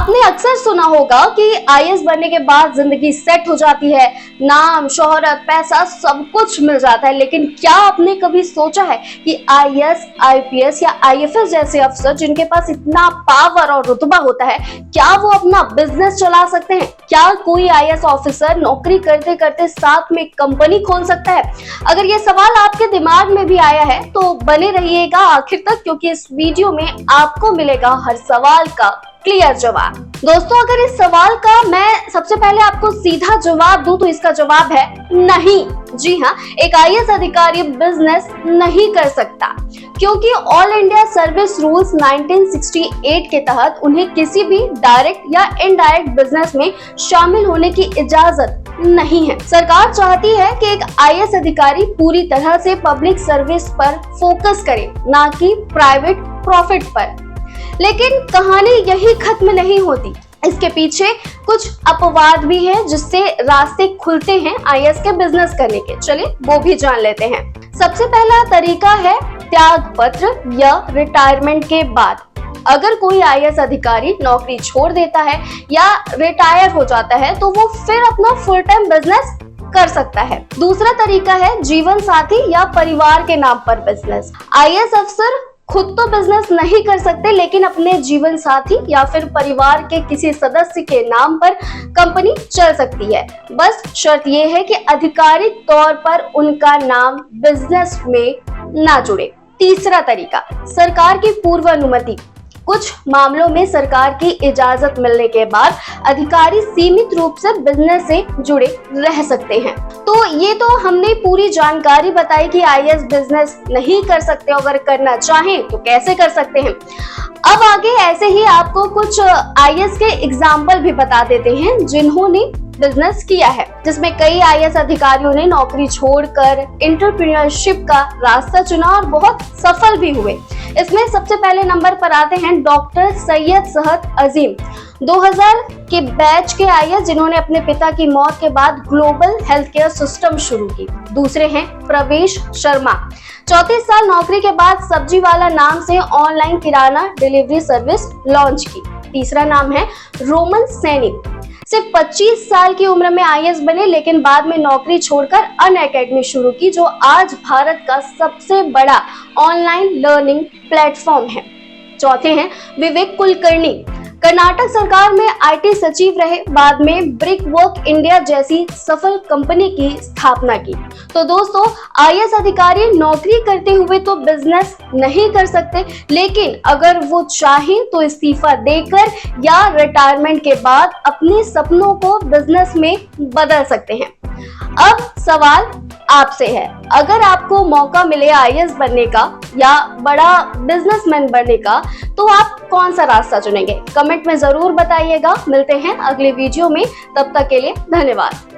आपने अक्सर सुना होगा कि आईएएस बनने के बाद जिंदगी सेट हो जाती है, नाम, शोहरत, पैसा सब कुछ मिल जाता है। लेकिन क्या आपने कभी सोचा है कि आईएएस, आईपीएस या आईएफएस जैसे अफसर जिनके पास इतना पावर और रुतबा होता है, क्या वो अपना बिजनेस चला सकते हैं? क्या कोई आईएएस ऑफिसर नौकरी करते करते साथ में कंपनी खोल सकता है? अगर ये सवाल आपके दिमाग में भी आया है तो बने रहिएगा आखिर तक, क्योंकि इस वीडियो में आपको मिलेगा हर सवाल का क्लियर जवाब। दोस्तों, अगर इस सवाल का मैं सबसे पहले आपको सीधा जवाब दूं तो इसका जवाब है नहीं। जी हाँ, एक आईएएस अधिकारी बिजनेस नहीं कर सकता, क्योंकि ऑल इंडिया सर्विस रूल्स 1968 के तहत उन्हें किसी भी डायरेक्ट या इनडायरेक्ट बिजनेस में शामिल होने की इजाजत नहीं है। सरकार चाहती है कि एक आईएएस अधिकारी पूरी तरह से पब्लिक सर्विस पर फोकस करे, ना कि प्राइवेट प्रॉफिट पर। लेकिन कहानी यही खत्म नहीं होती। इसके पीछे कुछ अपवाद भी हैं जिससे रास्ते खुलते हैं आईएएस के बिजनेस करने के। चलिए वो भी जान लेते हैं। सबसे पहला तरीका है त्याग पत्र या रिटायरमेंट के बाद। अगर कोई आईएएस अधिकारी नौकरी छोड़ देता है या रिटायर हो जाता है तो वो फिर अपना फुल टाइम बिजनेस कर सकता है। दूसरा तरीका है जीवन साथी या परिवार के नाम पर बिजनेस। आईएएस अफसर खुद तो बिजनेस नहीं कर सकते, लेकिन अपने जीवन साथी या फिर परिवार के किसी सदस्य के नाम पर कंपनी चल सकती है। बस शर्त यह है कि आधिकारिक तौर पर उनका नाम बिजनेस में ना जुड़े। तीसरा तरीका, सरकार की पूर्व अनुमति। कुछ मामलों में सरकार की इजाजत मिलने के बाद अधिकारी सीमित रूप से बिजनेस से जुड़े रह सकते हैं। तो ये तो हमने पूरी जानकारी बताई कि आईएएस बिजनेस नहीं कर सकते, अगर करना चाहें तो कैसे कर सकते हैं। अब आगे ऐसे ही आपको कुछ आईएएस के एग्जाम्पल भी बता देते हैं जिन्होंने बिजनेस किया है, जिसमें कई आईएएस अधिकारियों ने नौकरी छोड़कर एंटरप्रेन्योरशिप का रास्ता चुना और बहुत सफल भी हुए। इसमें सबसे पहले नंबर पर आते हैं डॉक्टर सैयद सहद अजीम, 2000 के बैच के आईएएस जिन्होंने अपने पिता की मौत के बाद ग्लोबल हेल्थ केयर सिस्टम शुरू की। दूसरे हैं प्रवेश शर्मा, 34 साल नौकरी के बाद सब्जी वाला नाम से ऑनलाइन किराना डिलीवरी सर्विस लॉन्च की। तीसरा नाम है रोमन सैनी, सिर्फ 25 साल की उम्र में आईएएस बने, लेकिन बाद में नौकरी छोड़कर अनअकैडमी शुरू की, जो आज भारत का सबसे बड़ा ऑनलाइन लर्निंग प्लेटफॉर्म है। चौथे हैं विवेक कुलकर्णी, कर्नाटक सरकार में आईटी सचिव रहे, बाद में ब्रिक वर्क इंडिया जैसी सफल कंपनी की स्थापना की। तो दोस्तों, आईएएस अधिकारी नौकरी करते हुए तो बिजनेस नहीं कर सकते, लेकिन अगर वो चाहें तो इस्तीफा देकर या रिटायरमेंट के बाद अपने सपनों को बिजनेस में बदल सकते हैं। अब सवाल आपसे है, अगर आपको मौका मिले आईएएस बनने का या बड़ा बिजनेसमैन बनने का, तो आप कौन सा रास्ता चुनेंगे? कमेंट में जरूर बताइएगा। मिलते हैं अगले वीडियो में, तब तक के लिए धन्यवाद।